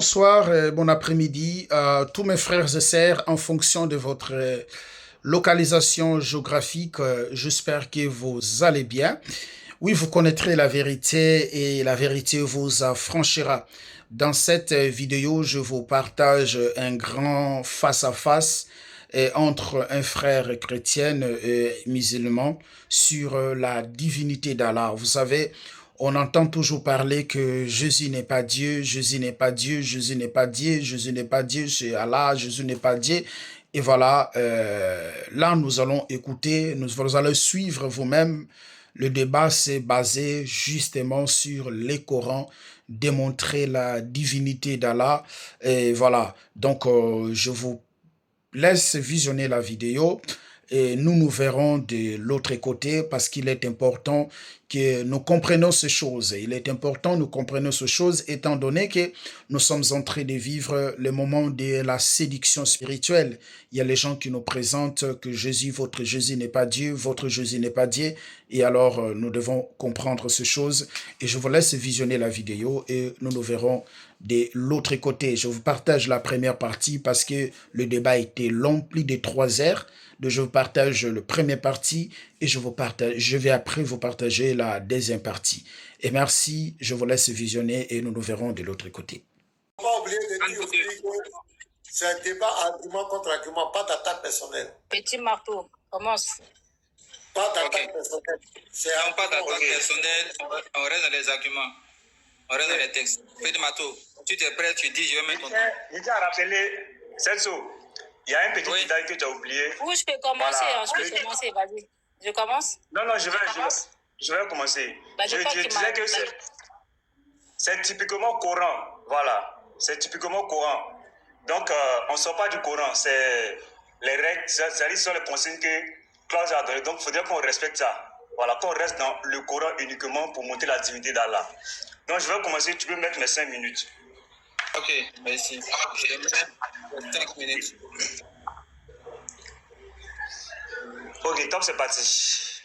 Bonsoir, bon après-midi à tous mes frères et sœurs en fonction de votre localisation géographique. J'espère que vous allez bien. Oui, vous connaîtrez la vérité et la vérité vous affranchira. Dans cette vidéo, je vous partage un grand face-à-face entre un frère chrétien et musulman sur la divinité d'Allah. Vous savez, on entend toujours parler que Jésus n'est pas Dieu, Jésus n'est pas Dieu, Jésus n'est pas Dieu, Jésus n'est pas Dieu, c'est Allah, Jésus n'est pas Dieu. Et voilà, là nous allons écouter, nous allons suivre vous-même. Le débat s'est basé justement sur les Corans, démontrer la divinité d'Allah. Et voilà, donc je vous laisse visionner la vidéo et nous verrons de l'autre côté parce qu'il est important que nous comprenions ces choses. Il est important que nous comprenions ces choses étant donné que nous sommes en train de vivre le moment de la séduction spirituelle. Il y a les gens qui nous présentent que Jésus, votre Jésus n'est pas Dieu, votre Jésus n'est pas Dieu. Et alors, nous devons comprendre ces choses. Et je vous laisse visionner la vidéo et nous verrons de l'autre côté. Je vous partage la première partie parce que le débat était long, plus de 3 heures. Donc je vous partage le premier partie et je vais après vous partager la deuxième partie. Et merci, je vous laisse visionner et nous nous verrons de l'autre côté. Pas oublier de dire aussi que c'est un débat argument contre argument, pas d'attaque personnelle. Petit marteau, commence. Pas d'attaque personnelle. Non, pas d'attaque personnelle, on reste dans les arguments. On reste dans les textes. Petit marteau, tu t'es prêt, tu dis, je vais mettre ton temps. Je tiens à rappeler, Celso, il y a un petit détail que tu as oublié. Oui, je peux commencer, Voilà. je peux commencer, vas-y. Je commence? Non, je vais commencer. Bah, je disais que c'est typiquement Coran. Voilà, c'est typiquement Coran. Donc, on ne sort pas du Coran. C'est les règles, ce sont les consignes que Claude a données. Donc, il faudrait qu'on respecte ça. Voilà, qu'on reste dans le Coran uniquement pour monter la divinité d'Allah. Donc, je vais commencer. Tu peux mettre mes 5 minutes. Ok, merci. Je mets 5 minutes. Ok, top, c'est parti.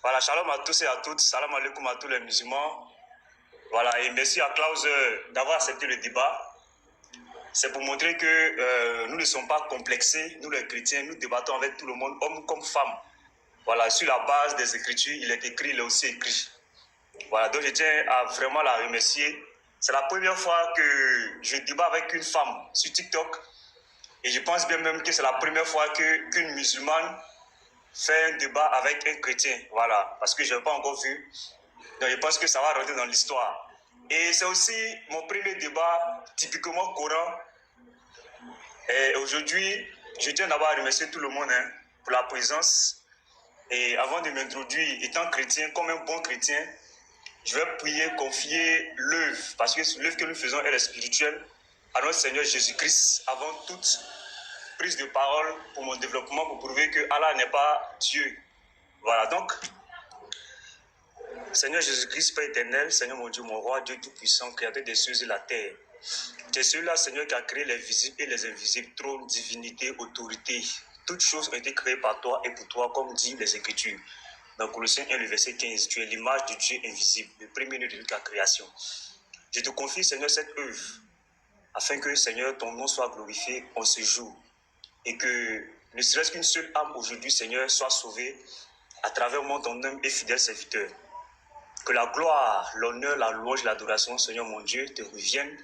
Voilà, shalom à tous et à toutes. Salam alaikum à tous les musulmans. Voilà, et merci à Klaus d'avoir accepté le débat. C'est pour montrer que nous ne sommes pas complexés. Nous, les chrétiens, nous débattons avec tout le monde, hommes comme femmes. Voilà, sur la base des Écritures, il est écrit, il est aussi écrit. Voilà, donc je tiens à vraiment la remercier. C'est la première fois que je débat avec une femme sur TikTok. Et je pense bien même que c'est la première fois qu'une musulmane fait un débat avec un chrétien. Voilà, parce que je n'ai pas encore vu. Donc je pense que ça va rentrer dans l'histoire. Et c'est aussi mon premier débat typiquement Coran. Et aujourd'hui, je tiens d'abord à remercier tout le monde pour la présence. Et avant de m'introduire, étant chrétien, comme un bon chrétien, je vais prier, confier l'œuvre, parce que l'œuvre que nous faisons, elle est spirituelle, à notre Seigneur Jésus-Christ, avant toute prise de parole pour mon développement, pour prouver que Allah n'est pas Dieu. Voilà, donc, Seigneur Jésus-Christ, Père éternel, Seigneur mon Dieu, mon roi, Dieu tout-puissant, créateur des cieux et de la terre. Tu es celui-là, Seigneur, qui a créé les visibles et les invisibles, trône, divinité, autorité. Toutes choses ont été créées par toi et pour toi, comme dit les Écritures. Dans Colossiens 1, le verset 15, tu es l'image de Dieu invisible, le premier-né de toute la création. Je te confie, Seigneur, cette œuvre, afin que, Seigneur, ton nom soit glorifié en ce jour. Et que, ne serait-ce qu'une seule âme aujourd'hui, Seigneur, soit sauvée à travers moi, ton homme et fidèle serviteur. Que la gloire, l'honneur, la louange, l'adoration, Seigneur mon Dieu, te reviennent,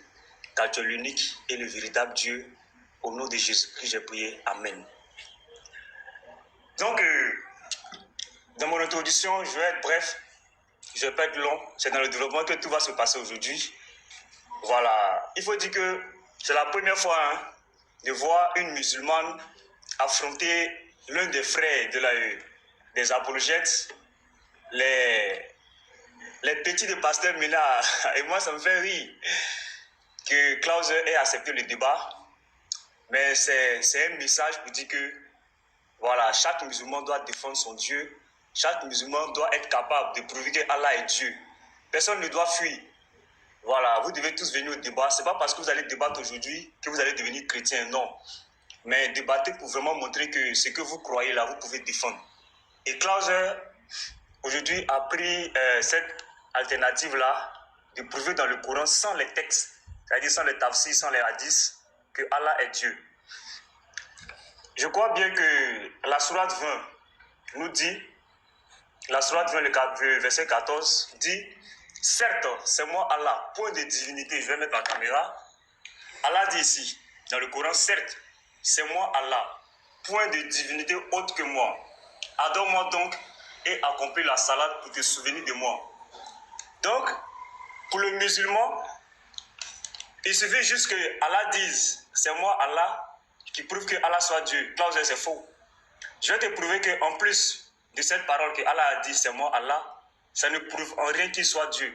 car tu es l'unique et le véritable Dieu. Au nom de Jésus-Christ, j'ai prié. Amen. Donc, dans mon introduction, je vais être bref, je ne vais pas être long. C'est dans le développement que tout va se passer aujourd'hui. Voilà. Il faut dire que c'est la première fois de voir une musulmane affronter l'un des frères des apologètes, les petits de Pasteur Ménard. Et moi, ça me fait rire que Klaus ait accepté le débat. Mais c'est un message pour dire que voilà, chaque musulman doit défendre son Dieu. Chaque musulman doit être capable de prouver que Allah est Dieu. Personne ne doit fuir. Voilà, vous devez tous venir au débat. Ce n'est pas parce que vous allez débattre aujourd'hui que vous allez devenir chrétien, non. Mais débattez pour vraiment montrer que ce que vous croyez là, vous pouvez défendre. Et Klaus, aujourd'hui, a pris cette alternative-là de prouver dans le Coran sans les textes c'est-à-dire sans les tafsirs, sans les hadiths, que Allah est Dieu. Je crois bien que la sourate 20 nous dit, la sourate 20, le verset 14, dit, certes, c'est moi Allah, point de divinité, je vais mettre la caméra. Allah dit ici, dans le Coran, certes, c'est moi Allah, point de divinité autre que moi. Adore-moi donc et accomplis la salade pour te souvenir de moi. Donc, pour le musulman, il suffit juste que Allah dise, c'est moi Allah, qui prouve que Allah soit Dieu. Claude, c'est faux. Je vais te prouver qu'en plus de cette parole que Allah a dit, c'est moi Allah, ça ne prouve en rien qu'il soit Dieu.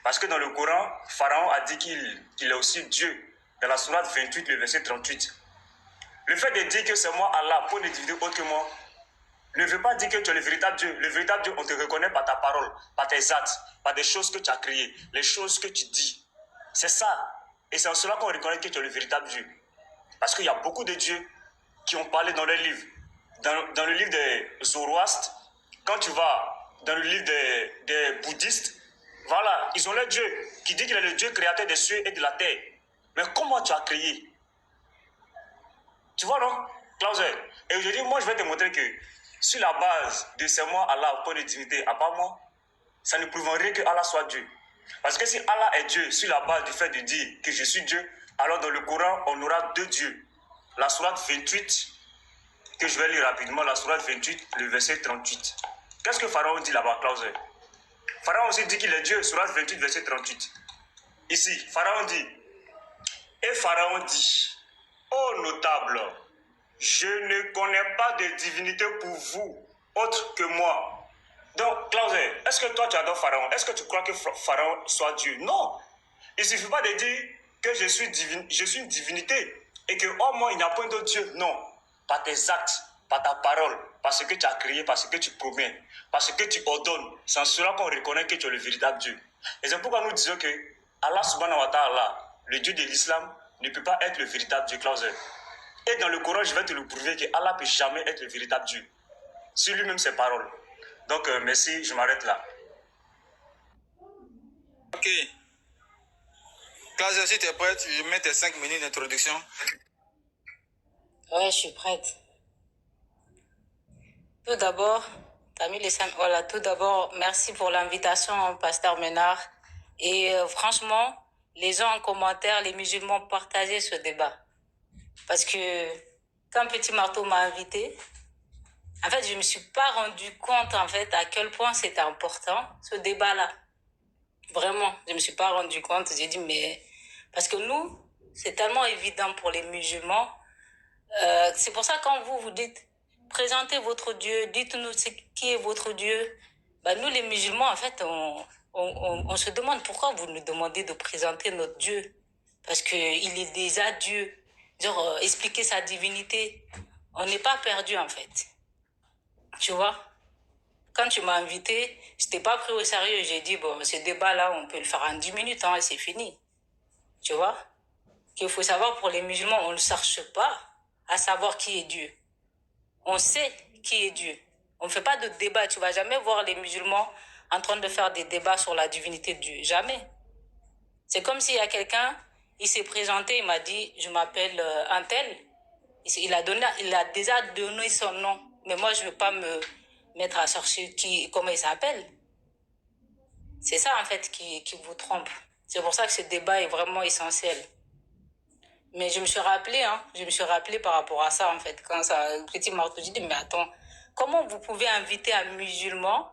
Parce que dans le Coran, Pharaon a dit qu'il est aussi Dieu. Dans la sourate 28, le verset 38. Le fait de dire que c'est moi Allah, pour ne diviser autre que moi, ne veut pas dire que tu es le véritable Dieu. Le véritable Dieu, on te reconnaît par ta parole, par tes actes, par des choses que tu as créées, les choses que tu dis. C'est ça. Et c'est en cela qu'on reconnaît que tu es le véritable Dieu. Parce qu'il y a beaucoup de dieux qui ont parlé dans les livres. Dans le livre des Zoroastes, quand tu vas dans le livre des bouddhistes, voilà, ils ont leur Dieu qui dit qu'il est le Dieu créateur des cieux et de la terre. Mais comment tu as créé? Tu vois, non, Klaus? Et aujourd'hui, moi, je vais te montrer que sur la base de c'est moi, Allah, point de divinité, à part moi, ça ne prouve en rien que Allah soit Dieu. Parce que si Allah est Dieu, sur la base du fait de dire que je suis Dieu, alors dans le Coran, on aura deux dieux. La sourate 28, que je vais lire rapidement, la sourate 28, le verset 38. Qu'est-ce que Pharaon dit là-bas, Klaus? Pharaon aussi dit qu'il est Dieu, sourate 28, verset 38. Ici, Pharaon dit, et Pharaon dit, ô notable, je ne connais pas de divinité pour vous, autre que moi. Donc, Klaus, est-ce que toi tu adores Pharaon? Est-ce que tu crois que Pharaon soit Dieu? Non. Il ne suffit pas de dire que je suis une divinité et que, oh moi, il n'y a point d'autre Dieu. Non. Par tes actes, par ta parole, par ce que tu as créé, par ce que tu promets, par ce que tu ordonnes. C'est en cela qu'on reconnaît que tu es le véritable Dieu. Et c'est pourquoi nous disons que Allah subhanahu wa ta'ala, le Dieu de l'islam, ne peut pas être le véritable Dieu, Klaus. Et dans le Coran, je vais te le prouver que Allah ne peut jamais être le véritable Dieu. Sur lui-même, ses paroles. Donc, merci, je m'arrête là. Ok. Classe, si tu es prête, je mets tes 5 minutes d'introduction. Ouais, je suis prête. Tout d'abord, voilà, tout d'abord, merci pour l'invitation, Pasteur Ménard. Et franchement, les gens en commentaire, les musulmans, partageaient ce débat. Parce que quand Petit Marteau m'a invité, en fait, je ne me suis pas rendu compte, en fait, à quel point c'était important, ce débat-là. Vraiment, je ne me suis pas rendu compte. J'ai dit, mais... Parce que nous, c'est tellement évident pour les musulmans. C'est pour ça, quand vous dites, présentez votre Dieu, dites-nous qui est votre Dieu. Ben, nous, les musulmans, en fait, on se demande pourquoi vous nous demandez de présenter notre Dieu. Parce qu'il est déjà Dieu. Genre, expliquer sa divinité. On n'est pas perdu, en fait. Tu vois? Quand tu m'as invité, je t'ai pas pris au sérieux. J'ai dit, bon, ce débat-là, on peut le faire en 10 minutes, hein, et c'est fini. Tu vois? Qu'il faut savoir, pour les musulmans, on ne cherche pas à savoir qui est Dieu. On sait qui est Dieu. On ne fait pas de débat. Tu vas jamais voir les musulmans en train de faire des débats sur la divinité de Dieu. Jamais. C'est comme s'il y a quelqu'un, il s'est présenté, il m'a dit, je m'appelle Untel. Il a déjà donné son nom. Mais moi, je ne veux pas me mettre à chercher comment il s'appelle. C'est ça, en fait, qui vous trompe. C'est pour ça que ce débat est vraiment essentiel. Mais je me suis rappelé par rapport à ça, en fait. Quand Petit Marteau, j'ai dit, mais attends, comment vous pouvez inviter un musulman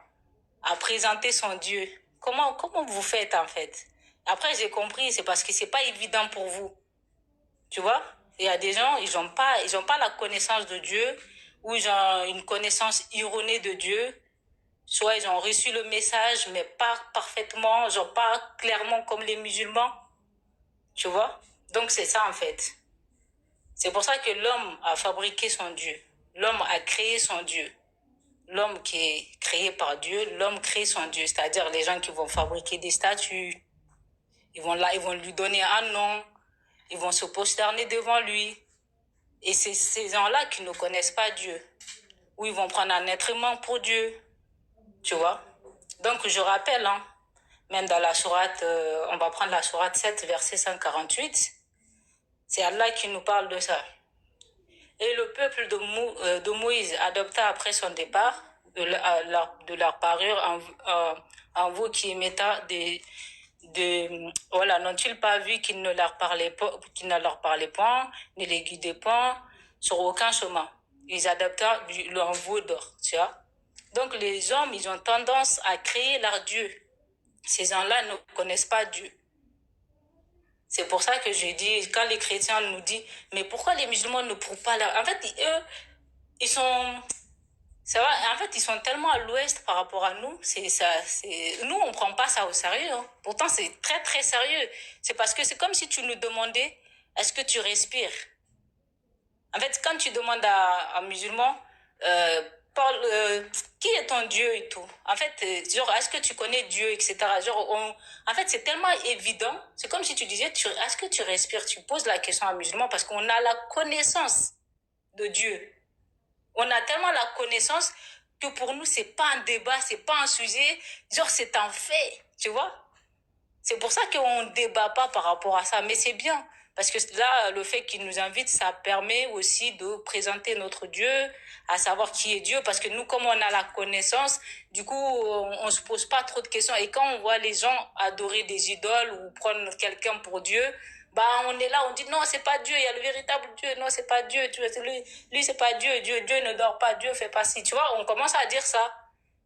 à présenter son Dieu? Comment vous faites, en fait? Après, j'ai compris, c'est parce que c'est pas évident pour vous. Tu vois? Il y a des gens, ils ont pas la connaissance de Dieu, ou ils ont une connaissance erronée de Dieu. Soit ils ont reçu le message, mais pas parfaitement, genre pas clairement comme les musulmans. Tu vois? Donc c'est ça, en fait. C'est pour ça que l'homme a fabriqué son Dieu. L'homme a créé son Dieu. L'homme qui est créé par Dieu, l'homme crée son Dieu. C'est-à-dire les gens qui vont fabriquer des statues. Ils vont lui donner un nom. Ils vont se prosterner devant lui. Et c'est ces gens-là qui ne connaissent pas Dieu. Ou ils vont prendre un être humain pour Dieu. Tu vois? Donc je rappelle, même dans la sourate, on va prendre la sourate 7, verset 148. C'est Allah qui nous parle de ça. Et le peuple de Moïse adopta après son départ de leur parure en vous qui émetta voilà, n'ont-ils pas vu qu'il ne leur parlait point, ne les guidait point sur aucun chemin. Ils adoptèrent l'envoi d'or, tu vois. Donc les hommes, ils ont tendance à créer leur Dieu. Ces gens-là ne connaissent pas Dieu. C'est pour ça que je dis, quand les chrétiens nous disent, mais pourquoi les musulmans ne prouvent pas leur... En fait, eux, ils sont... Ça va, en fait, ils sont tellement à l'ouest par rapport à nous. Nous, on prend pas ça au sérieux. Hein. Pourtant, c'est très, très sérieux. C'est parce que c'est comme si tu nous demandais, est-ce que tu respires? En fait, quand tu demandes à un musulman, qui est ton Dieu et tout. En fait, genre, est-ce que tu connais Dieu, etc. Genre, en fait, c'est tellement évident. C'est comme si tu disais, est-ce que tu respires? Tu poses la question à un musulman parce qu'on a la connaissance de Dieu. On a tellement la connaissance que pour nous, c'est pas un débat, c'est pas un sujet. Genre, c'est un fait, tu vois. C'est pour ça qu'on ne débat pas par rapport à ça. Mais c'est bien. Parce que là, le fait qu'il nous invite, ça permet aussi de présenter notre Dieu, à savoir qui est Dieu. Parce que nous, comme on a la connaissance, du coup, on se pose pas trop de questions. Et quand on voit les gens adorer des idoles ou prendre quelqu'un pour Dieu, bah, on est là, on dit non, c'est pas Dieu, il y a le véritable Dieu. Non, c'est pas Dieu. Tu vois, lui, c'est pas Dieu. Dieu ne dort pas. Dieu fait pas ci. Tu vois, on commence à dire ça.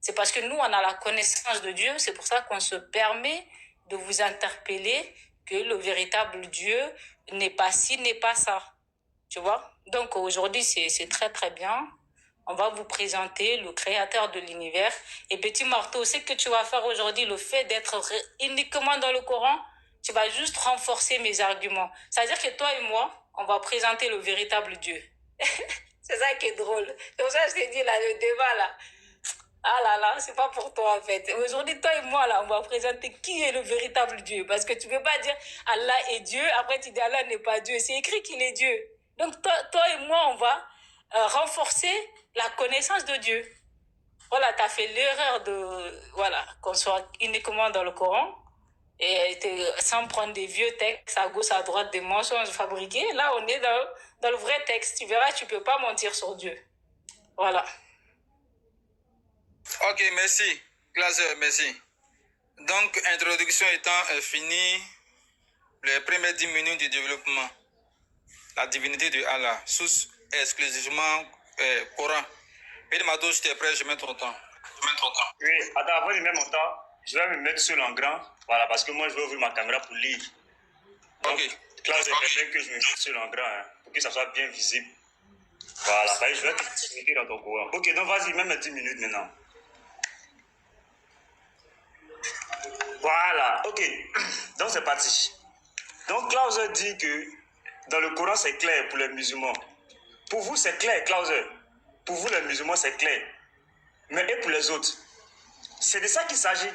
C'est parce que nous, on a la connaissance de Dieu. C'est pour ça qu'on se permet de vous interpeller que le véritable Dieu n'est pas ci, n'est pas ça. Tu vois? Donc aujourd'hui, c'est très très bien. On va vous présenter le créateur de l'univers. Et petit marteau, c'est que tu vas faire aujourd'hui, le fait d'être uniquement dans le Coran, tu vas juste renforcer mes arguments. C'est-à-dire que toi et moi, on va présenter le véritable Dieu. C'est ça qui est drôle. C'est pour ça que je t'ai dit là, le débat là. Ah là là, c'est pas pour toi en fait. Aujourd'hui, toi et moi là, on va présenter qui est le véritable Dieu. Parce que tu peux pas dire Allah est Dieu, après tu dis Allah n'est pas Dieu. C'est écrit qu'il est Dieu. Donc toi et moi, on va renforcer la connaissance de Dieu. Voilà, tu as fait l'erreur voilà, qu'on soit uniquement dans le Coran et sans prendre des vieux textes à gauche, à droite, des mensonges fabriqués. Là, on est dans le vrai texte. Tu verras, tu peux pas mentir sur Dieu. Voilà. Ok, merci. Classe, merci. Donc, introduction étant finie, les premières 10 minutes du développement, la divinité de Allah, sous exclusivement Coran. Et de ma dose, j'étais prêt, je mets ton temps. Oui, attends, avant de mettre mon temps, je vais me mettre sur l'engran, voilà, parce que moi, je vais ouvrir ma caméra pour lire. Donc, Ok. Claude, c'est préféré que je me mette sur l'engran, hein, pour que ça soit bien visible. Voilà, je vais te dans ton courant. Ok, donc vas-y, même 10 minutes maintenant. Voilà, ok. Donc c'est parti. Donc Klaus dit que dans le Coran c'est clair pour les musulmans. Pour vous c'est clair, Klaus. Pour vous les musulmans c'est clair. Mais et pour les autres, c'est de ça qu'il s'agit.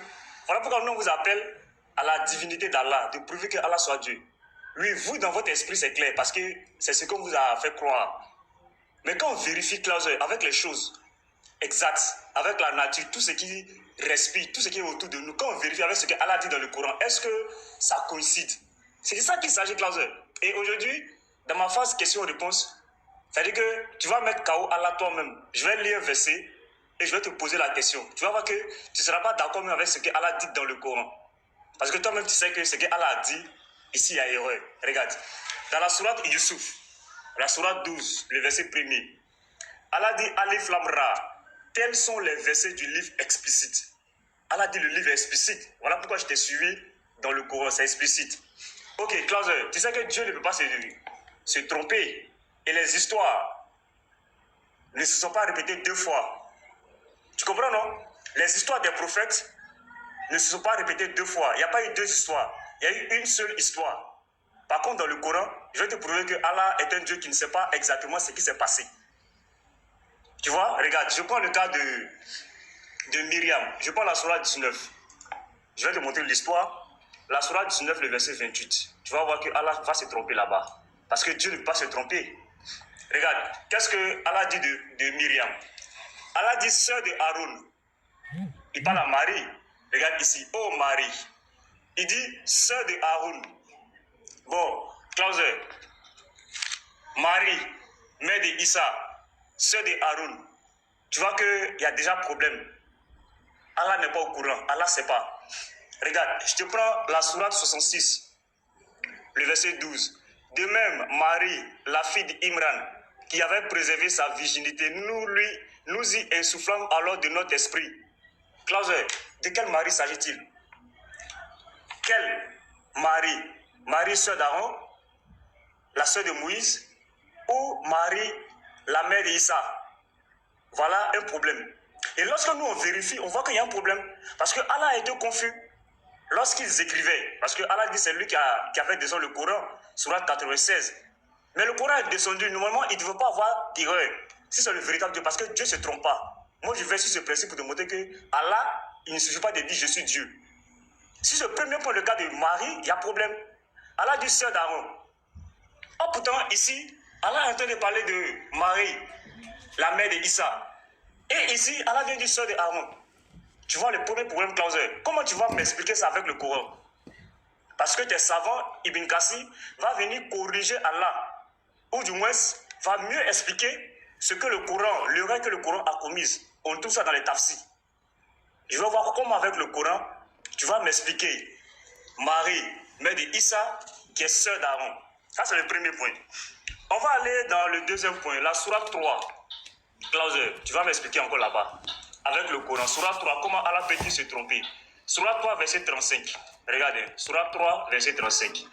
Voilà pourquoi nous on vous appelle à la divinité d'Allah, de prouver que Allah soit Dieu. Oui, vous dans votre esprit c'est clair parce que c'est ce qu'on vous a fait croire. Mais quand on vérifie Klaus avec les choses exactes, avec la nature, tout ce qui respire, tout ce qui est autour de nous, quand on vérifie avec ce que Allah dit dans le Coran, est-ce que ça coïncide? C'est de ça qu'il s'agit, Klaus. Et aujourd'hui, dans ma phase question-réponse, c'est-à-dire que tu vas mettre KO Allah toi-même. Je vais lire un verset et je vais te poser la question. Tu vas voir que tu ne seras pas d'accord même avec ce que Allah dit dans le Coran. Parce que toi-même, tu sais que ce que Allah a dit, ici, il y a erreur. Regarde, dans la sourate Yusuf, la sourate 12, le verset 1er, Allah dit Alif Lam Ra. Tels sont les versets du livre explicite. Allah dit le livre explicite. Voilà pourquoi je t'ai suivi dans le Coran, c'est explicite. Ok, Klaus, tu sais que Dieu ne peut pas se tromper. Et les histoires ne se sont pas répétées 2 fois. Tu comprends, non? Les histoires des prophètes ne se sont pas répétées 2 fois. Il n'y a pas eu 2 histoires. Il y a eu une seule histoire. Par contre, dans le Coran, je vais te prouver que Allah est un Dieu qui ne sait pas exactement ce qui s'est passé. Tu vois, regarde, je prends le cas de Myriam. Je prends la sourate 19. Je vais te montrer l'histoire. La sourate 19, le verset 28. Tu vas voir que Allah va se tromper là-bas. Parce que Dieu ne peut pas se tromper. Regarde, qu'est-ce que Allah dit de Myriam? Allah dit sœur de Aaron. Il parle à Marie. Regarde ici. Oh Marie, Il dit sœur de Aaron. Bon, Clauser, Marie, mère de Issa, sœur de Aaron. Tu vois qu'il y a déjà problème. Allah n'est pas au courant. Allah ne sait pas. Regarde, je te prends la sourate 66, le verset 12. De même, Marie, la fille d'Imran, qui avait préservé sa virginité, nous y insufflons alors de notre esprit. Clauser, de quelle Marie s'agit-il? Quelle Marie? Marie, sœur d'Aaron, la sœur de Moïse, ou Marie, la mère d'Issa? Voilà un problème. Et lorsque nous on vérifie, on voit qu'il y a un problème. Parce que Allah a été confus lorsqu'ils écrivaient. Parce que Allah dit c'est lui qui avait descendu le Coran, sourate 96. Mais le Coran est descendu. Normalement, il ne devait pas avoir d'erreur. Si c'est le véritable Dieu, parce que Dieu ne se trompe pas. Moi, je vais sur ce principe pour te montrer que Allah, il ne suffit pas de dire je suis Dieu. Si ce premier point, le cas de Marie, il y a problème. Allah dit sœur d'Aaron. Oh, pourtant, ici, Allah est en train de parler de Marie, la mère d'Issa. Et ici, Allah vient dire sœur d'Aaron. Tu vois le premier problème, Clauser. Comment tu vas m'expliquer ça avec le Coran? Parce que tes savants, Ibn Kassi, va venir corriger Allah. Ou du moins, va mieux expliquer ce que le Coran, l'erreur que le Coran a commise. On trouve ça dans les tafsirs. Je vais voir comment avec le Coran, tu vas m'expliquer Marie, mère d'Issa, qui est sœur d'Aaron. Ça, c'est le premier point. On va aller dans le deuxième point, la sourate 3. Clauser, tu vas m'expliquer encore là-bas. Avec le Coran, sourate 3, comment Allah peut-il se tromper? Sourate 3, verset 35. Regardez, sourate 3, verset 35.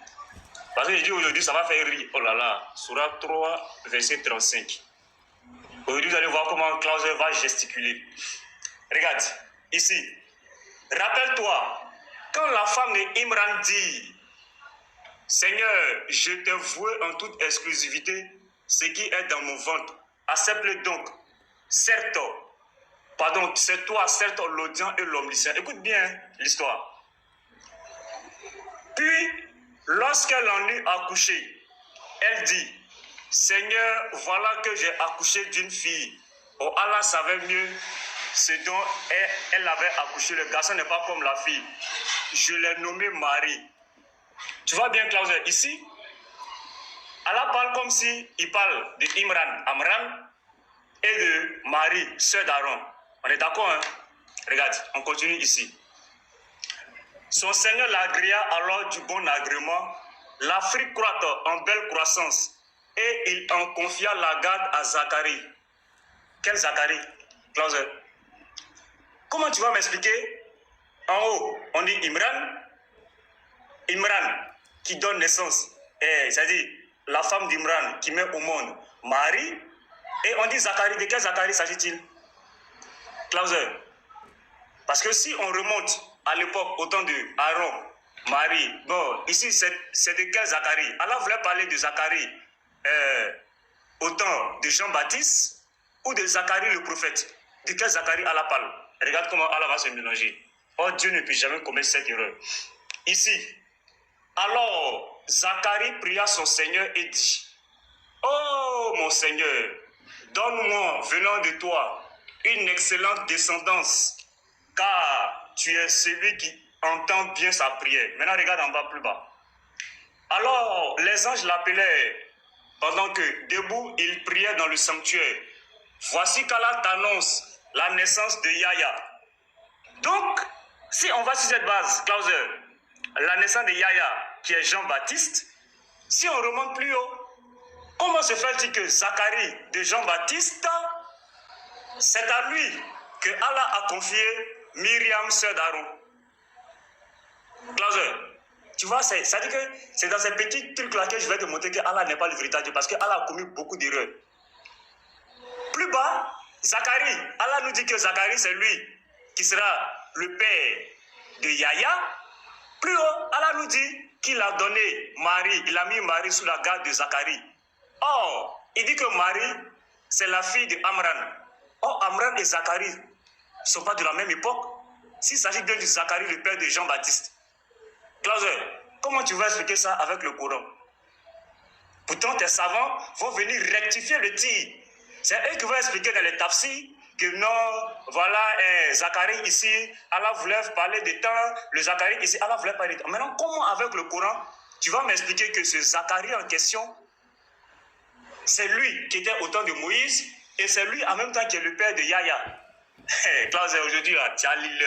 Parce que je dis aujourd'hui, ça va faire rire. Oh là là, sourate 3, verset 35. Aujourd'hui, vous allez voir comment Clauser va gesticuler. Regarde, ici. Rappelle-toi, quand la femme d'Imran dit Seigneur, je t'ai voué en toute exclusivité ce qui est dans mon ventre. Accepte-le donc. Certes, pardon, c'est toi, certes, l'audient et l'omniscient. Écoute bien l'histoire. Puis, lorsqu'elle en eut accouché, elle dit Seigneur, voilà que j'ai accouché d'une fille. Oh, Allah savait mieux ce dont elle avait accouché. Le garçon n'est pas comme la fille. Je l'ai nommé Marie. Tu vois bien, Clauser, ici, Allah parle comme si il parle de Imran, Amran, et de Marie, sœur d'Aaron. On est d'accord, hein? Regarde, on continue ici. Son Seigneur l'agrégea alors du bon agrément, la fit croître en belle croissance, et il en confia la garde à Zacharie. Quel Zacharie, Clauser? Comment tu vas m'expliquer? En haut, on dit Imran, qui donne naissance, c'est-à-dire la femme d'Imran qui met au monde Marie, et on dit Zacharie. De quel Zacharie s'agit-il? Clauser. Parce que si on remonte à l'époque au temps de Aaron, Marie, bon, ici c'est de quel Zacharie? Allah voulait parler de Zacharie au temps de Jean-Baptiste ou de Zacharie le prophète. De quel Zacharie Allah parle? Regarde comment Allah va se mélanger. Oh, Dieu ne peut jamais commettre cette erreur. Ici, alors Zacharie pria son Seigneur et dit Oh mon Seigneur, donne-moi venant de toi une excellente descendance, car tu es celui qui entend bien sa prière. Maintenant regarde en bas, plus bas. Alors les anges l'appelaient pendant que debout il priait dans le sanctuaire. Voici qu'Allah t'annonce la naissance de Yahya. Donc, si on va sur cette base, Clauser, la naissance de Yahya, qui est Jean-Baptiste, si on remonte plus haut, comment se fait-il que Zacharie de Jean-Baptiste, c'est à lui que Allah a confié Myriam, sœur d'Aaron? Clauser, tu vois, ça dit que c'est dans ces petits trucs-là que je vais te montrer que Allah n'est pas le véritable Dieu, parce qu'Allah a commis beaucoup d'erreurs. Plus bas, Zacharie, Allah nous dit que Zacharie, c'est lui qui sera le père de Yahya. Plus haut, Allah nous dit qu'il a donné Marie, il a mis Marie sous la garde de Zacharie. Or, il dit que Marie, c'est la fille d'Amran. Or, Amran et Zacharie ne sont pas de la même époque. S'il s'agit bien de Zacharie, le père de Jean-Baptiste. Clauser, comment tu vas expliquer ça avec le Coran? Pourtant, tes savants vont venir rectifier le tir. C'est eux qui vont expliquer dans les tafsirs que non, voilà, Zacharie ici, Allah voulait parler des temps, le Zacharie ici, Allah voulait parler des temps. Maintenant, comment avec le Coran, tu vas m'expliquer que ce Zacharie en question, c'est lui qui était au temps de Moïse, et c'est lui en même temps qui est le père de Yahya. Klaus, aujourd'hui, là, tu as l'île.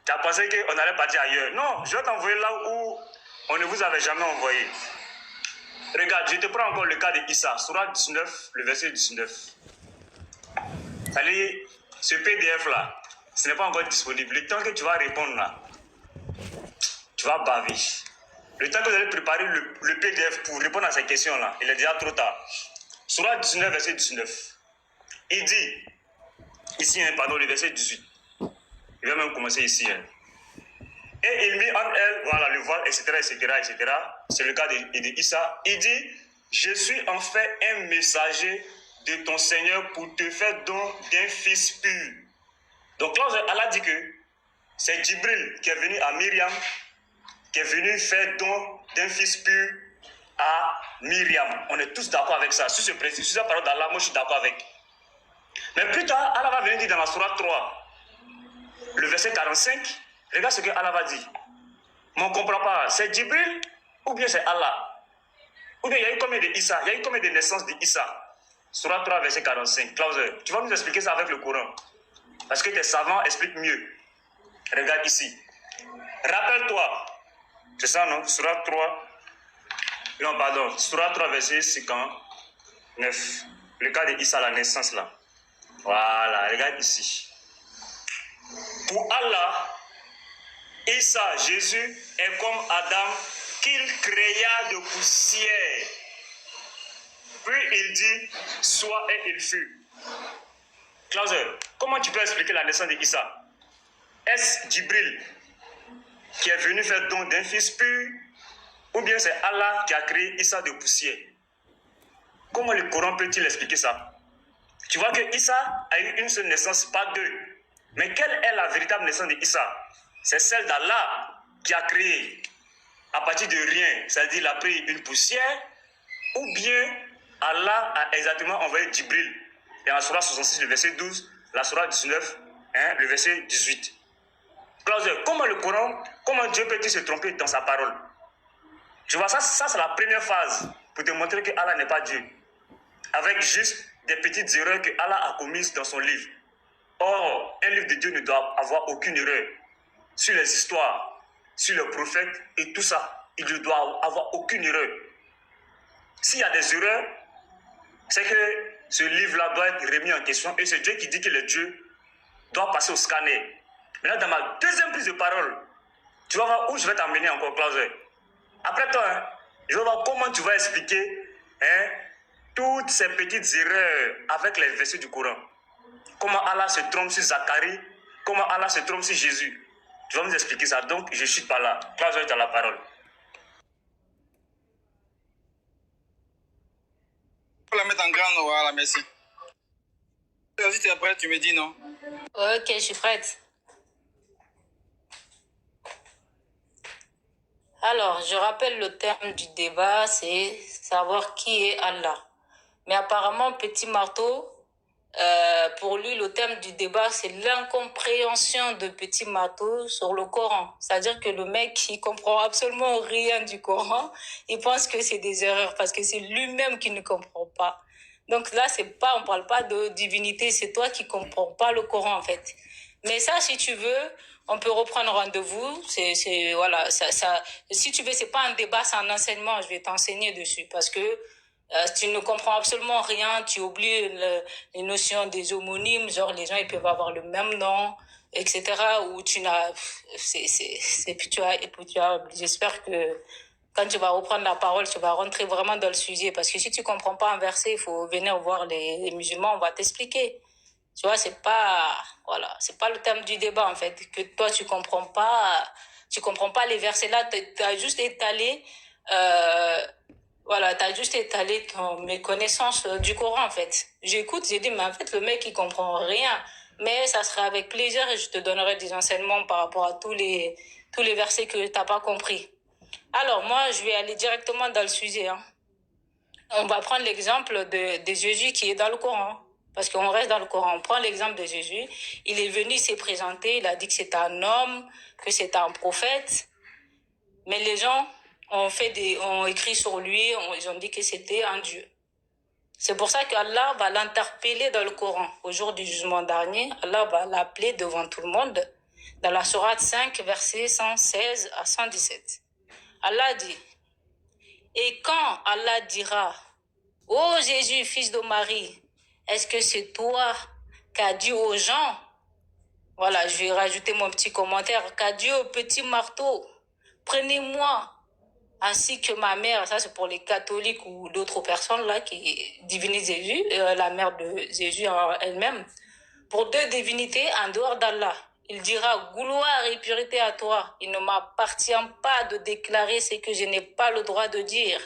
Tu as pensé qu'on allait partir ailleurs. Non, je vais t'envoyer là où on ne vous avait jamais envoyé. Regarde, je te prends encore le cas de Issa, Surah 19, le verset 19. Allez, ce PDF-là, ce n'est pas encore disponible. Le temps que tu vas répondre là, tu vas baver. Le temps que vous allez préparer le PDF pour répondre à ces questions-là, il est déjà trop tard. Surah 19, verset 19. Il dit, ici, pardon, le verset 18. Il va même commencer ici. Et il mit en elle, voilà, le voile, etc., etc., etc. C'est le cas de Issa. Il dit, je suis en fait un messager de ton Seigneur pour te faire don d'un fils pur. Donc là, Allah dit que c'est Djibril qui est venu à Myriam, qui est venu faire don d'un fils pur à Myriam. On est tous d'accord avec ça. Sur ce principe, sur la parole d'Allah, moi je suis d'accord avec. Mais plus tard, Allah va venir dire dans la Sourate 3, le verset 45, regarde ce que Allah va dire. Mais on ne comprend pas, c'est Djibril ou bien c'est Allah? Ou bien il y a eu combien de Issa? Il y a eu combien de naissances de Issa? Sourate 3, verset 45. Klaus, tu vas nous expliquer ça avec le Coran. Parce que tes savants expliquent mieux. Regarde ici. Rappelle-toi. C'est ça, non? Sourate 3. Non, pardon. Sourate 3, verset 59. Le cas de Issa, la naissance là. Voilà, regarde ici. Pour Allah, Issa, Jésus, est comme Adam qu'il créa de poussière. Puis il dit, soit et il fut. Klaus, comment tu peux expliquer la naissance d'Issa? Est-ce Djibril qui est venu faire don d'un fils pur, ou bien c'est Allah qui a créé Issa de poussière? Comment le Coran peut-il expliquer ça? Tu vois que Issa a eu une seule naissance, pas deux. Mais quelle est la véritable naissance d'Issa? C'est celle d'Allah qui a créé à partir de rien, c'est-à-dire il a pris une poussière, ou bien Allah a exactement envoyé Djibril. Et en Surah 66, le verset 12, la Surah 19, le verset 18. Klaus, comment le Coran, comment Dieu peut-il se tromper dans sa parole? Tu vois, ça c'est la première phase pour te montrer que Allah n'est pas Dieu. Avec juste des petites erreurs que Allah a commises dans son livre. Or, un livre de Dieu ne doit avoir aucune erreur sur les histoires, sur les prophètes et tout ça. Il ne doit avoir aucune erreur. S'il y a des erreurs, c'est que ce livre-là doit être remis en question et c'est Dieu qui dit que le Dieu doit passer au scanner. Maintenant, dans ma deuxième prise de parole, tu vas voir où je vais t'emmener encore, Klaus. Après toi, je vais voir comment tu vas expliquer toutes ces petites erreurs avec les versets du Coran. Comment Allah se trompe sur Zacharie, comment Allah se trompe sur Jésus. Tu vas nous expliquer ça. Donc, je ne chute pas là. Klaus, tu as la parole. Pour la mettre en grand, voilà, merci. Si tu es prêt, tu me dis non. Ok, je suis prête. Alors, je rappelle le terme du débat, c'est savoir qui est Allah. Mais apparemment, Petit Marteau, pour lui, le thème du débat, c'est l'incompréhension de Petit Marteau sur le Coran. C'est-à-dire que le mec, il comprend absolument rien du Coran. Il pense que c'est des erreurs parce que c'est lui-même qui ne comprend pas. Donc là, on parle pas de divinité, c'est toi qui comprends pas le Coran, en fait. Mais ça, si tu veux, on peut reprendre rendez-vous. Voilà, si tu veux, c'est pas un débat, c'est un enseignement. Je vais t'enseigner dessus parce que tu ne comprends absolument rien, tu oublies les notions des homonymes, genre les gens ils peuvent avoir le même nom, etc. Ou tu n'as, j'espère que quand tu vas reprendre la parole, tu vas rentrer vraiment dans le sujet, parce que si tu comprends pas un verset, il faut venir voir les musulmans, on va t'expliquer. Tu vois, c'est pas le thème du débat en fait, que toi tu comprends pas les versets là, t'as juste étalé. Voilà, t'as juste étalé mes connaissances du Coran, en fait. J'écoute, j'ai dit, mais en fait, le mec, il comprend rien. Mais ça serait avec plaisir et je te donnerai des enseignements par rapport à tous les versets que t'as pas compris. Alors, moi, je vais aller directement dans le sujet, On va prendre l'exemple de Jésus qui est dans le Coran. Parce qu'on reste dans le Coran. On prend l'exemple de Jésus. Il est venu, il s'est présenté, il a dit que c'était un homme, que c'était un prophète. Mais les gens ont écrit sur lui, ils ont dit que c'était un Dieu. C'est pour ça qu'Allah va l'interpeller dans le Coran. Au jour du jugement dernier, Allah va l'appeler devant tout le monde. Dans la sourate 5, versets 116 à 117. Allah dit, et quand Allah dira, ô Jésus, fils de Marie, est-ce que c'est toi qu'a dit aux gens, voilà, je vais rajouter mon petit commentaire, qu'a dit au petit marteau, prenez-moi, ainsi que ma mère, ça c'est pour les catholiques ou d'autres personnes là qui divinisent Jésus, la mère de Jésus elle-même, pour deux divinités en dehors d'Allah. Il dira, gloire et pureté à toi. Il ne m'appartient pas de déclarer ce que je n'ai pas le droit de dire.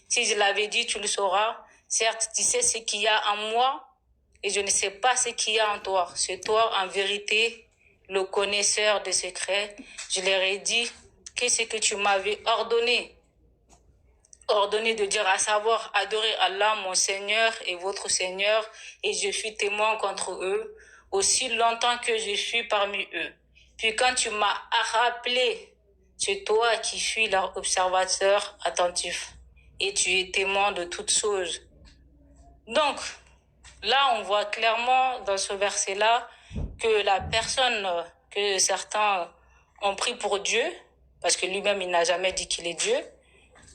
Si je l'avais dit, tu le sauras. Certes, tu sais ce qu'il y a en moi et je ne sais pas ce qu'il y a en toi. C'est toi, en vérité, le connaisseur des secrets. Je leur ai dit que ce que tu m'avais ordonné de dire, à savoir adorer Allah, mon Seigneur et votre Seigneur, et je fus témoin contre eux, aussi longtemps que je fus parmi eux. Puis quand tu m'as rappelé, c'est toi qui fus leur observateur attentif, et tu es témoin de toutes choses. Donc, là, on voit clairement dans ce verset-là que la personne que certains ont pris pour Dieu, parce que lui-même, il n'a jamais dit qu'il est Dieu,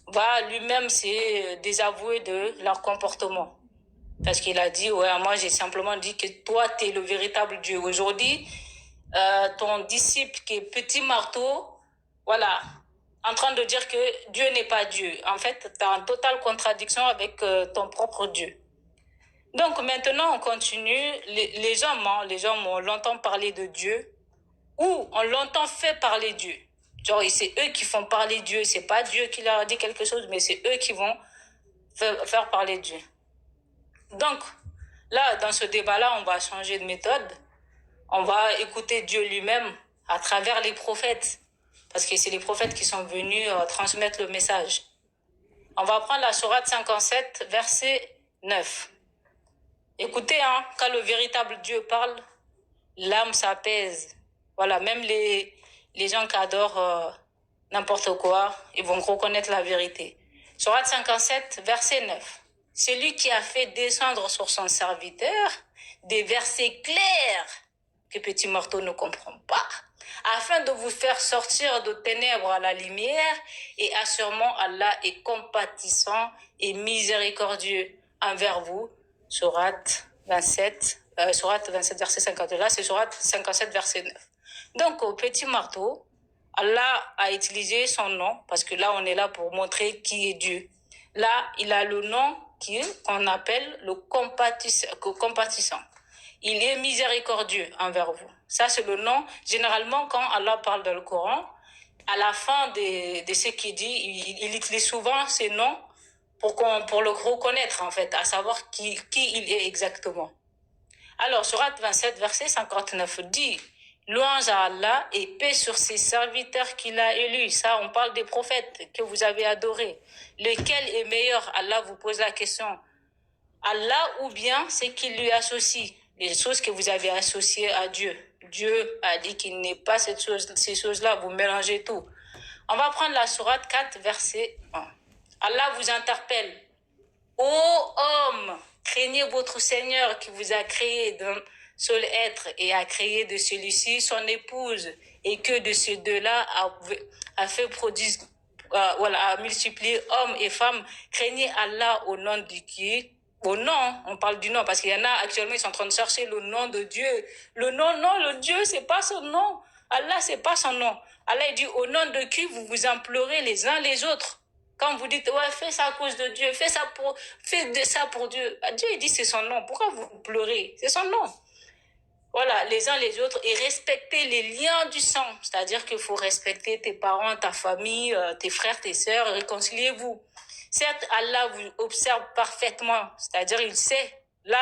va lui-même se désavouer de leur comportement. Parce qu'il a dit, ouais, moi j'ai simplement dit que toi, tu es le véritable Dieu. Aujourd'hui, ton disciple qui est petit marteau, voilà, en train de dire que Dieu n'est pas Dieu. En fait, tu as une totale contradiction avec ton propre Dieu. Donc maintenant, on continue. Les gens mentent, on l'entend parler de Dieu, ou on l'entend fait parler Dieu. Genre, c'est eux qui font parler Dieu, c'est pas Dieu qui leur a dit quelque chose, mais c'est eux qui vont faire parler Dieu. Donc, là, dans ce débat-là, on va changer de méthode. On va écouter Dieu lui-même à travers les prophètes. Parce que c'est les prophètes qui sont venus transmettre le message. On va prendre la sourate 57, verset 9. Écoutez, quand le véritable Dieu parle, l'âme s'apaise. Voilà, même les gens qui adorent n'importe quoi, ils vont reconnaître la vérité. Sourate 57, verset 9. Celui qui a fait descendre sur son serviteur des versets clairs que petit marteau ne comprend pas, afin de vous faire sortir de ténèbres à la lumière, et assurément Allah est compatissant et miséricordieux envers vous. Sourate 27, verset 50. Là, c'est Sourate 57, verset 9. Donc, au petit marteau, Allah a utilisé son nom, parce que là, on est là pour montrer qui est Dieu. Là, il a le nom qu'on appelle le compatissant. Il est miséricordieux envers vous. Ça, c'est le nom. Généralement, quand Allah parle dans le Coran, à la fin de ce qu'il dit, il utilise souvent ces noms pour le reconnaître, en fait, à savoir qui il est exactement. Alors, Sourate 27, verset 59 dit, louange à Allah et paix sur ses serviteurs qu'il a élus. Ça, on parle des prophètes que vous avez adorés. Lequel est meilleur? Allah vous pose la question. Allah ou bien c'est qu'il lui associe les choses que vous avez associées à Dieu. Dieu a dit qu'il n'est pas ces choses-là, vous mélangez tout. On va prendre la sourate 4, verset 1. Allah vous interpelle. Ô homme, craignez votre Seigneur qui vous a créé d'un seul être et a créé de celui-ci son épouse, et que de ces deux-là a fait prodige, a multiplié hommes et femmes. Craignez Allah au nom de qui? Au nom, on parle du nom, parce qu'il y en a actuellement, ils sont en train de chercher le nom de Dieu. Le nom, non, le Dieu, c'est pas son nom. Allah, c'est pas son nom. Allah, il dit, au nom de qui vous vous implorez les uns les autres. Quand vous dites, ouais, fais ça à cause de Dieu, fais de ça pour Dieu. Dieu, il dit, c'est son nom. Pourquoi vous pleurez? C'est son nom. Voilà, les uns les autres, et respecter les liens du sang. C'est-à-dire qu'il faut respecter tes parents, ta famille, tes frères, tes sœurs, réconciliez-vous. Certes, Allah vous observe parfaitement, c'est-à-dire il sait. Là,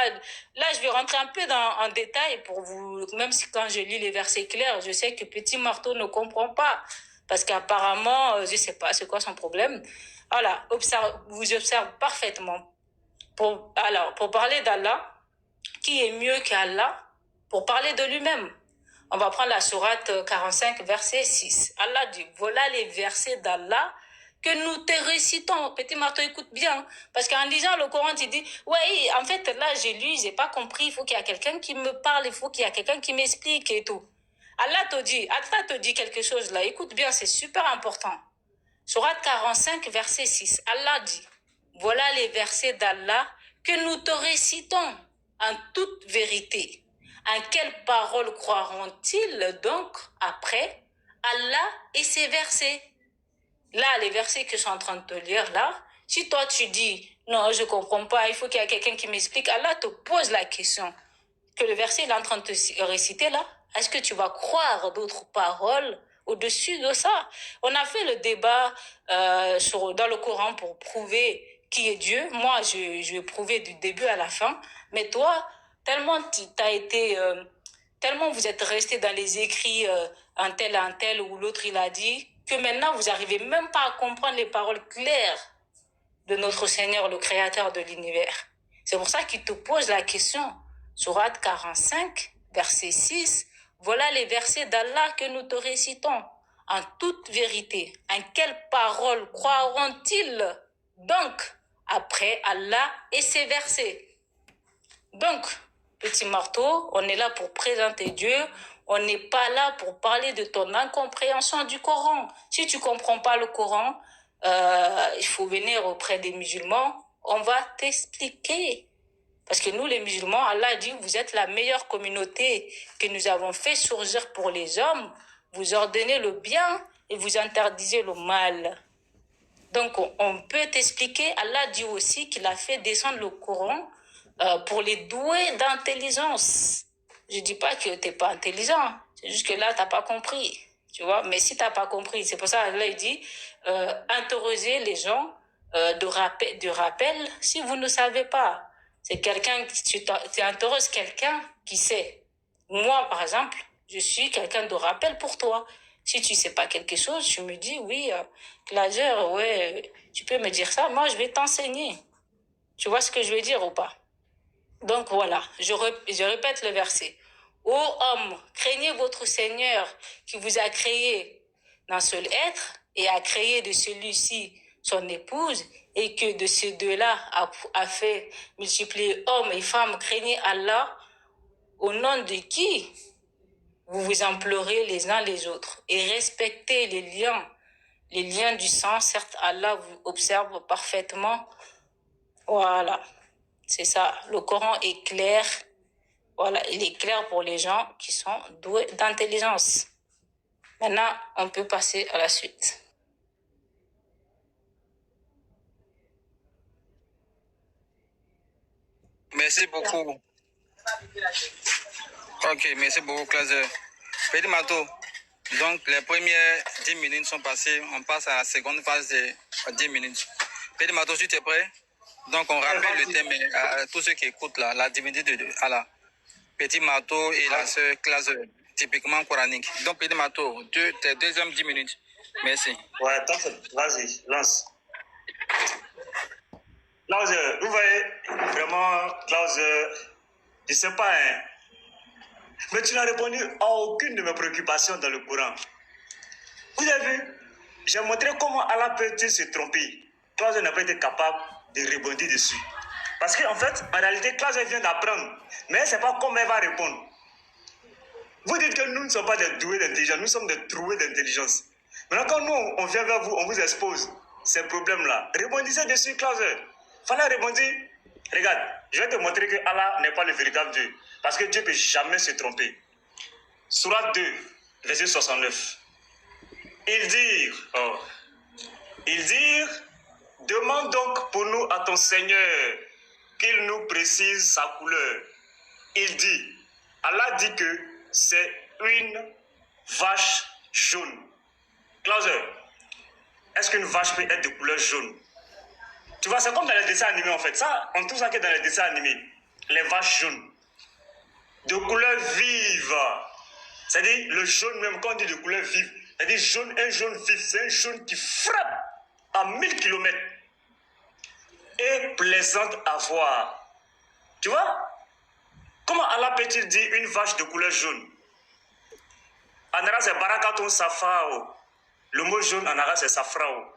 je vais rentrer un peu en détail pour vous, même si quand je lis les versets clairs, je sais que petit marteau ne comprend pas, parce qu'apparemment, je sais pas, c'est quoi son problème. Voilà, vous observe parfaitement. Pour parler d'Allah, qui est mieux qu'Allah pour parler de lui-même? On va prendre la sourate 45, verset 6. Allah dit, voilà les versets d'Allah que nous te récitons. Petit marteau, écoute bien. Parce qu'en lisant le Coran, tu dis, ouais, en fait, là, j'ai lu, j'ai pas compris. Il faut qu'il y ait quelqu'un qui me parle. Il faut qu'il y ait quelqu'un qui m'explique et tout. Allah te dit quelque chose là. Écoute bien, c'est super important. Sourate 45, verset 6. Allah dit, voilà les versets d'Allah que nous te récitons en toute vérité. En quelles paroles croiront-ils donc après Allah et ses versets? Là, les versets que je suis en train de te lire là, si toi tu dis, non, je comprends pas, il faut qu'il y ait quelqu'un qui m'explique, Allah te pose la question que le verset il est en train de te réciter là. Est-ce que tu vas croire d'autres paroles au-dessus de ça? On a fait le débat dans le Coran pour prouver qui est Dieu. Moi, je vais prouver du début à la fin. Mais toi, tellement tellement vous êtes resté dans les écrits un tel ou l'autre il a dit, que maintenant vous arrivez même pas à comprendre les paroles claires de notre Seigneur, le Créateur de l'univers. C'est pour ça qu'il te pose la question. Sourate 45, verset 6. Voilà les versets d'Allah que nous te récitons en toute vérité. En quelles paroles croiront-ils donc après Allah et ses versets? Donc, petit marteau, on est là pour présenter Dieu. On n'est pas là pour parler de ton incompréhension du Coran. Si tu comprends pas le Coran, il faut venir auprès des musulmans. On va t'expliquer. Parce que nous, les musulmans, Allah dit, vous êtes la meilleure communauté que nous avons fait surgir pour les hommes. Vous ordonnez le bien et vous interdisez le mal. Donc, on peut t'expliquer. Allah dit aussi qu'il a fait descendre le Coran pour les doués d'intelligence. Je dis pas que t'es pas intelligent. C'est juste que là, t'as pas compris. Tu vois? Mais si t'as pas compris, c'est pour ça Allah il dit, interrogez les gens de rappel si vous ne savez pas. C'est quelqu'un, tu interroges quelqu'un qui sait. Moi, par exemple, je suis quelqu'un de rappel pour toi. Si tu sais pas quelque chose, tu me dis, oui, Glazer, ouais, tu peux me dire ça, moi, je vais t'enseigner. Tu vois ce que je veux dire ou pas? Donc voilà, je répète le verset. Ô hommes, craignez votre Seigneur qui vous a créé d'un seul être et a créé de celui-ci son épouse et que de ces deux-là a fait multiplier hommes et femmes. Craignez Allah au nom de qui vous vous implorez les uns les autres et respectez les liens du sang. Certes, Allah vous observe parfaitement. Voilà, c'est ça. Le Coran est clair. Voilà, il est clair pour les gens qui sont doués d'intelligence. Maintenant, on peut passer à la suite. Merci beaucoup. Ok, merci beaucoup, Claude. Petit Mato, donc les premières 10 minutes sont passées. On passe à la seconde phase de 10 minutes. Petit Mato, si tu es prêt? Donc, on rappelle le thème à tous ceux qui écoutent là, la divinité de Allah. Petit Mato et la sœur Claude, typiquement coranique. Donc, Petit Mato, tes deuxièmes 10 minutes. Merci. Ouais, vas-y, lance. Klaus, vous voyez, vraiment, Klaus, je sais pas, hein, mais tu n'as répondu à aucune de mes préoccupations dans le Coran. Vous avez vu, j'ai montré comment Allah peut-il se tromper. Klaus n'a pas été capable de rebondir dessus. Parce qu'en fait, en réalité, Klaus vient d'apprendre, mais elle ne sait pas comment elle va répondre. Vous dites que nous ne sommes pas des doués d'intelligence, nous sommes des troués d'intelligence. Maintenant, quand nous, on vient vers vous, on vous expose ces problèmes-là. Rebondissez dessus, Klaus. Fallait rebondir. Regarde, je vais te montrer que Allah n'est pas le véritable Dieu. Parce que Dieu ne peut jamais se tromper. Sourate 2, verset 69. Ils dirent, demande donc pour nous à ton Seigneur qu'il nous précise sa couleur. Il dit, Allah dit que c'est une vache jaune. Klaus, est-ce qu'une vache peut être de couleur jaune? Tu vois, c'est comme dans les dessins animés en fait. Ça, on trouve ça que dans les dessins animés. Les vaches jaunes. De couleur vive. C'est-à-dire, le jaune même, quand on dit de couleur vive, c'est-à-dire un jaune vif, c'est un jaune qui frappe à 1000 km. Et plaisante à voir. Tu vois? Comment Allah peut-il dire une vache de couleur jaune? En arabe, c'est barakatun safrao. Le mot jaune en arabe, c'est safrao.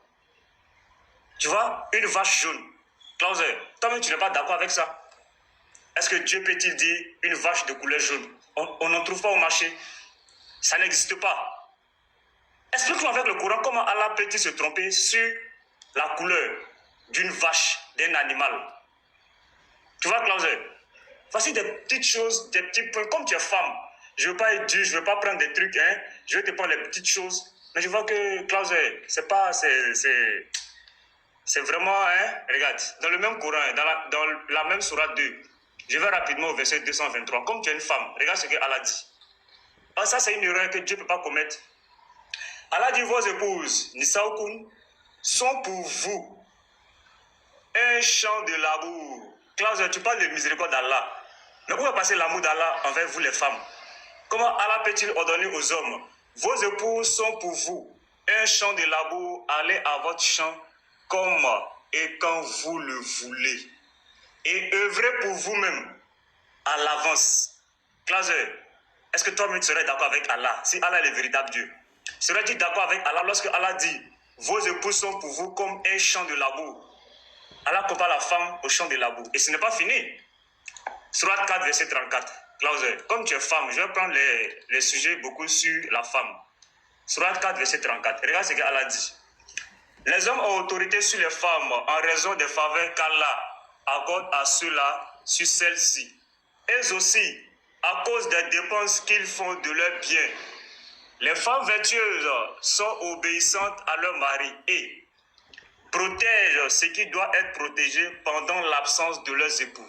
Tu vois, une vache jaune. Klaus, toi-même, tu n'es pas d'accord avec ça? Est-ce que Dieu peut-il dire une vache de couleur jaune? On n'en trouve pas au marché. Ça n'existe pas. Explique-nous avec le Coran comment Allah peut-il se tromper sur la couleur d'une vache, d'un animal. Tu vois, Klaus, voici des petites choses, des petits points. Comme tu es femme, je ne veux pas être Dieu, je ne veux pas prendre des trucs, hein. Je vais te prendre les petites choses. Mais je vois que, Klaus, c'est pas, c'est vraiment, hein, regarde, dans le même Coran, dans la même Sourate 2, je vais rapidement au verset 223. Comme tu es une femme, regarde ce que Allah dit. Ah, ça, c'est une erreur que Dieu ne peut pas commettre. Allah dit, vos épouses, Nisaoukun, sont pour vous un champ de labour. Klaus, tu parles de miséricorde d'Allah. Mais où est passé l'amour d'Allah envers vous les femmes? Comment Allah peut-il ordonner aux hommes? Vos épouses sont pour vous un champ de labour, allez à votre champ comme et quand vous le voulez. Et œuvrez pour vous-même à l'avance. Klaus, est-ce que toi-même tu serais d'accord avec Allah? Si Allah est le véritable Dieu, serais-tu d'accord avec Allah lorsque Allah dit vos épouses sont pour vous comme un champ de labour? Allah compare la femme au champ de labour. Et ce n'est pas fini. Sourate 4, verset 34. Klaus, comme tu es femme, je vais prendre les sujets beaucoup sur la femme. Sourate 4, verset 34. Regarde ce qu'Allah dit. Les hommes ont autorité sur les femmes en raison des faveurs qu'Allah accorde à ceux-là sur celles-ci. Elles aussi, à cause des dépenses qu'ils font de leurs biens. Les femmes vertueuses sont obéissantes à leur mari et protègent ce qui doit être protégé pendant l'absence de leurs époux,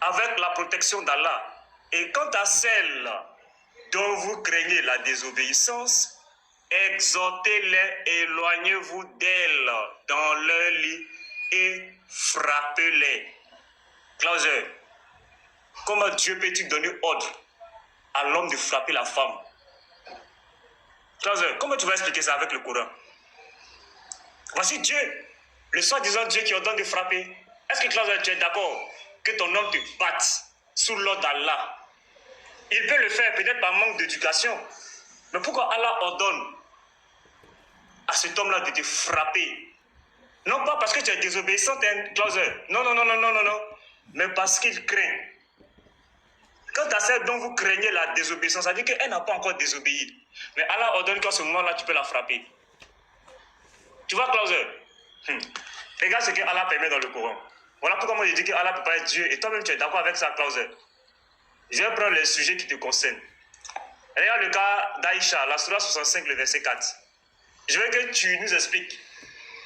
avec la protection d'Allah. Et quant à celles dont vous craignez la désobéissance, exhortez-les, éloignez-vous d'elles dans leur lit et frappez-les. Klaus, comment Dieu peut-il donner ordre à l'homme de frapper la femme? Klaus, comment tu vas expliquer ça avec le Coran? Voici Dieu, le soi-disant Dieu qui ordonne de frapper. Est-ce que Klaus, tu es d'accord que ton homme te batte sous l'ordre d'Allah? Il peut le faire peut-être par manque d'éducation. Mais pourquoi Allah ordonne à cet homme-là de te frapper? Non pas parce que tu es désobéissante, hein, Klaus. Non. Mais parce qu'il craint. Quant à celle dont vous craignez la désobéissance, ça veut dire qu'elle n'a pas encore désobéi. Mais Allah ordonne qu'à ce moment-là, tu peux la frapper. Tu vois, Klaus? Regarde ce que Allah permet dans le Coran. Voilà pourquoi moi je dis que Allah ne peut pas être Dieu. Et toi-même, tu es d'accord avec ça, Klaus? Je vais prendre les sujets qui te concernent. Regarde le cas d'Aïcha, la Sourate 65, le verset 4. Je veux que tu nous expliques.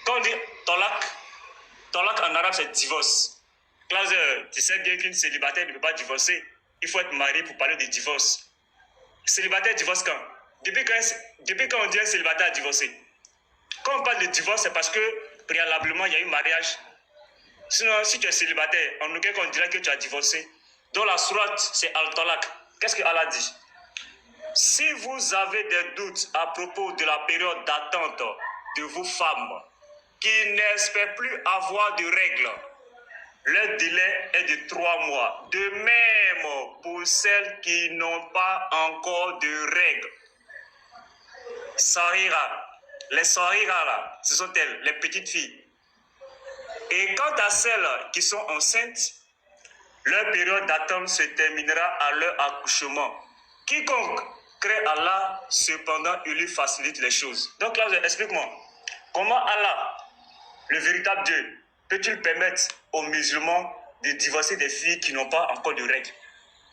Quand on dit talak en arabe, c'est divorce. Klaus, tu sais bien qu'une célibataire ne peut pas divorcer. Il faut être marié pour parler de divorce. Célibataire divorce quand? Depuis quand on dit un célibataire a divorcé? Quand on parle de divorce, c'est parce que préalablement, il y a eu mariage. Sinon, si tu es célibataire, en aucun cas on dirait que tu as divorcé. Dans la sourate, c'est Al-Talak. Qu'est-ce que Allah dit? Si vous avez des doutes à propos de la période d'attente de vos femmes qui n'espèrent plus avoir de règles, le délai est de 3 mois. De même pour celles qui n'ont pas encore de règles. Sahira. Les Sahira, là, ce sont elles, les petites filles. Et quant à celles qui sont enceintes, leur période d'attente se terminera à leur accouchement. Quiconque crée Allah, cependant, il lui facilite les choses. Donc là, explique-moi, comment Allah, le véritable Dieu, peut-il permettre aux musulmans de divorcer des filles qui n'ont pas encore de règles?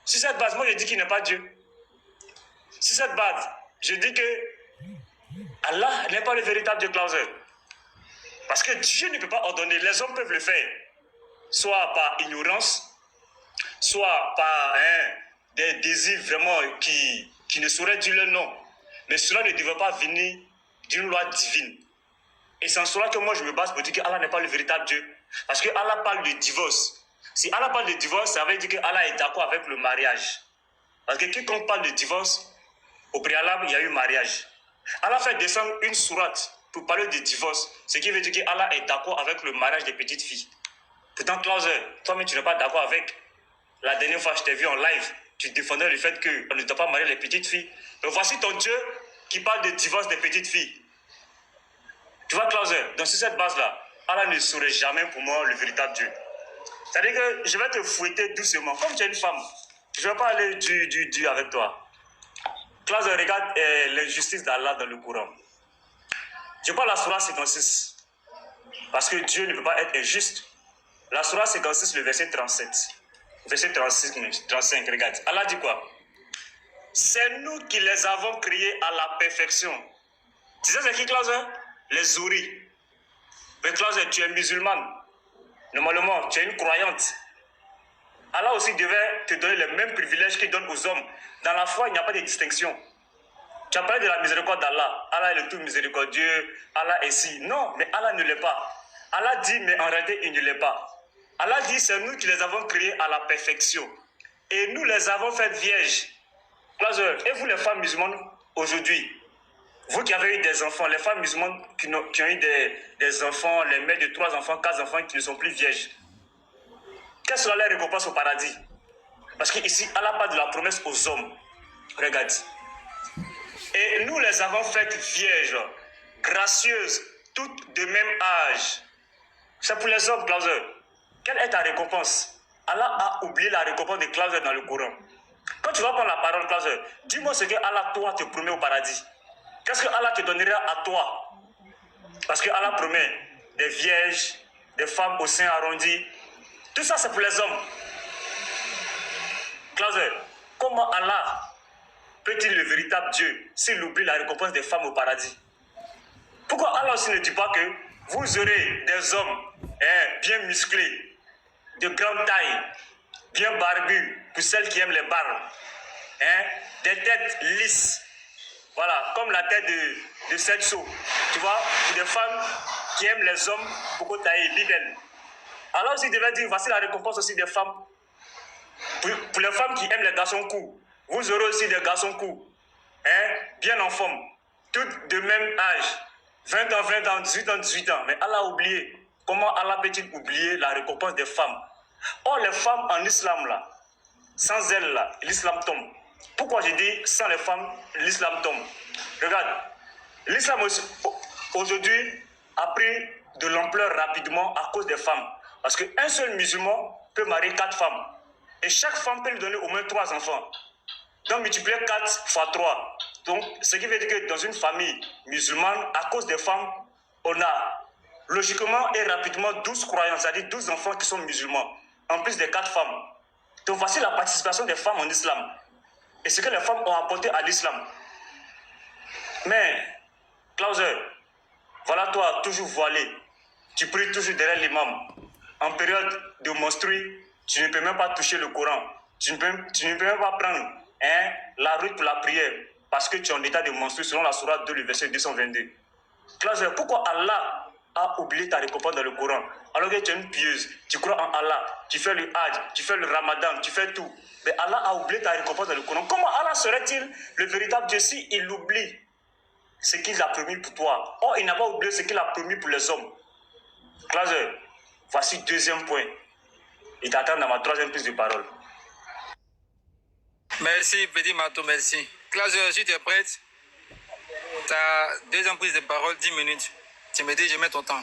Sur cette base, moi je dis qu'il n'est pas Dieu. Sur cette base, je dis que Allah n'est pas le véritable Dieu, Klaus. Parce que Dieu ne peut pas ordonner, les hommes peuvent le faire, soit par ignorance, soit par des désirs vraiment qui ne sauraient dire leur nom. Mais cela ne devrait pas venir d'une loi divine. Et c'est en cela que moi je me base pour dire qu'Allah n'est pas le véritable Dieu. Parce que Allah parle de divorce. Si Allah parle de divorce, ça veut dire qu'Allah est d'accord avec le mariage. Parce que quiconque parle de divorce, au préalable, il y a eu mariage. Allah fait descendre une sourate pour parler de divorce, ce qui veut dire qu'Allah est d'accord avec le mariage des petites filles. Pourtant, Klaus, toi-même tu n'es pas d'accord avec La dernière fois, je t'ai vu en live, tu défendais le fait qu'on ne doit pas marier les petites filles. Donc voici ton Dieu qui parle de divorce des petites filles. Tu vois, Klaus, donc sur cette base-là, Allah ne saurait jamais pour moi le véritable Dieu. C'est-à-dire que je vais te fouetter doucement. Comme tu es une femme, je ne vais pas aller du avec toi. Klaus, regarde l'injustice d'Allah dans le Coran. Je parle la Surah 56. Parce que Dieu ne peut pas être injuste. La Surah 56, le verset 37. Verset 36, 35, regarde. Allah dit quoi? C'est nous qui les avons créés à la perfection. Tu sais c'est qui, Klaus? Les Zouris. Mais Klaus, tu es musulmane. Normalement, tu es une croyante. Allah aussi devait te donner les mêmes privilèges qu'il donne aux hommes. Dans la foi, il n'y a pas de distinction. Tu as parlé de la miséricorde d'Allah. Allah est le tout miséricordieux. Allah est si. Non, mais Allah ne l'est pas. Allah dit, mais en réalité, il ne l'est pas. Allah dit, c'est nous qui les avons créés à la perfection. Et nous les avons faites vierges. Et vous, les femmes musulmanes, aujourd'hui, vous qui avez eu des enfants, les femmes musulmanes qui ont eu des enfants, les mères de 3 enfants, 4 enfants qui ne sont plus vierges, quelle sera leur récompense au paradis? Parce qu'ici, Allah parle de la promesse aux hommes. Regarde. Et nous les avons faites vierges, gracieuses, toutes de même âge. C'est pour les hommes, Klaus. Quelle est ta récompense? Allah a oublié la récompense de Klaus dans le Coran. Quand tu vas prendre la parole, Klaus, dis-moi ce que Allah, toi, te promet au paradis. Qu'est-ce que Allah te donnera à toi? Parce que Allah promet des vierges, des femmes au sein arrondi. Tout ça, c'est pour les hommes. Klaus, comment Allah peut-il le véritable Dieu s'il oublie la récompense des femmes au paradis? Pourquoi Allah aussi ne dit pas que vous aurez des hommes bien musclés, de grande taille, bien barbus, pour celles qui aiment les barbes, des têtes lisses, voilà, comme la tête de Setso, tu vois, pour des femmes qui aiment les hommes beaucoup taillés, bibelles. Alors aussi, il devait dire, voici la récompense aussi des femmes. Pour les femmes qui aiment les garçons courts, vous aurez aussi des garçons courts, bien en forme, toutes de même âge, 20 ans, 20 ans, 18 ans, 18 ans. Mais Allah a oublié. Comment Allah peut-il oublier la récompense des femmes? Or, les femmes en islam, là, sans elles, là, l'islam tombe. Pourquoi je dis sans les femmes, l'islam tombe? Regarde, l'islam aujourd'hui a pris de l'ampleur rapidement à cause des femmes. Parce qu'un seul musulman peut marier 4 femmes. Et chaque femme peut lui donner au moins 3 enfants. Donc, multiplier 4 fois 3. Donc, ce qui veut dire que dans une famille musulmane, à cause des femmes, on a logiquement et rapidement 12 croyants, c'est-à-dire 12 enfants qui sont musulmans, en plus des 4 femmes. Donc, voici la participation des femmes en islam. Et ce que les femmes ont apporté à l'islam. Mais, Klaus, voilà toi, toujours voilé. Tu pries toujours derrière l'imam. En période de menstrue, tu ne peux même pas toucher le Coran. Tu ne peux même pas prendre la route pour la prière. Parce que tu es en état de menstrue selon la Sourate 2, le verset 222. Klaus, pourquoi Allah a oublié ta récompense dans le Coran? Alors que tu es une pieuse, tu crois en Allah, tu fais le Hajj, tu fais le Ramadan, tu fais tout. Mais Allah a oublié ta récompense dans le Coran. Comment Allah serait-il le véritable Dieu si il oublie ce qu'il a promis pour toi? Or, il n'a pas oublié ce qu'il a promis pour les hommes. Klaus, voici deuxième point. Il t'attend dans ma troisième prise de parole. Merci, petit Mato, merci. Klaus, si tu es prête, ta deuxième prise de parole, 10 minutes. Tu me dis, je mets ton temps.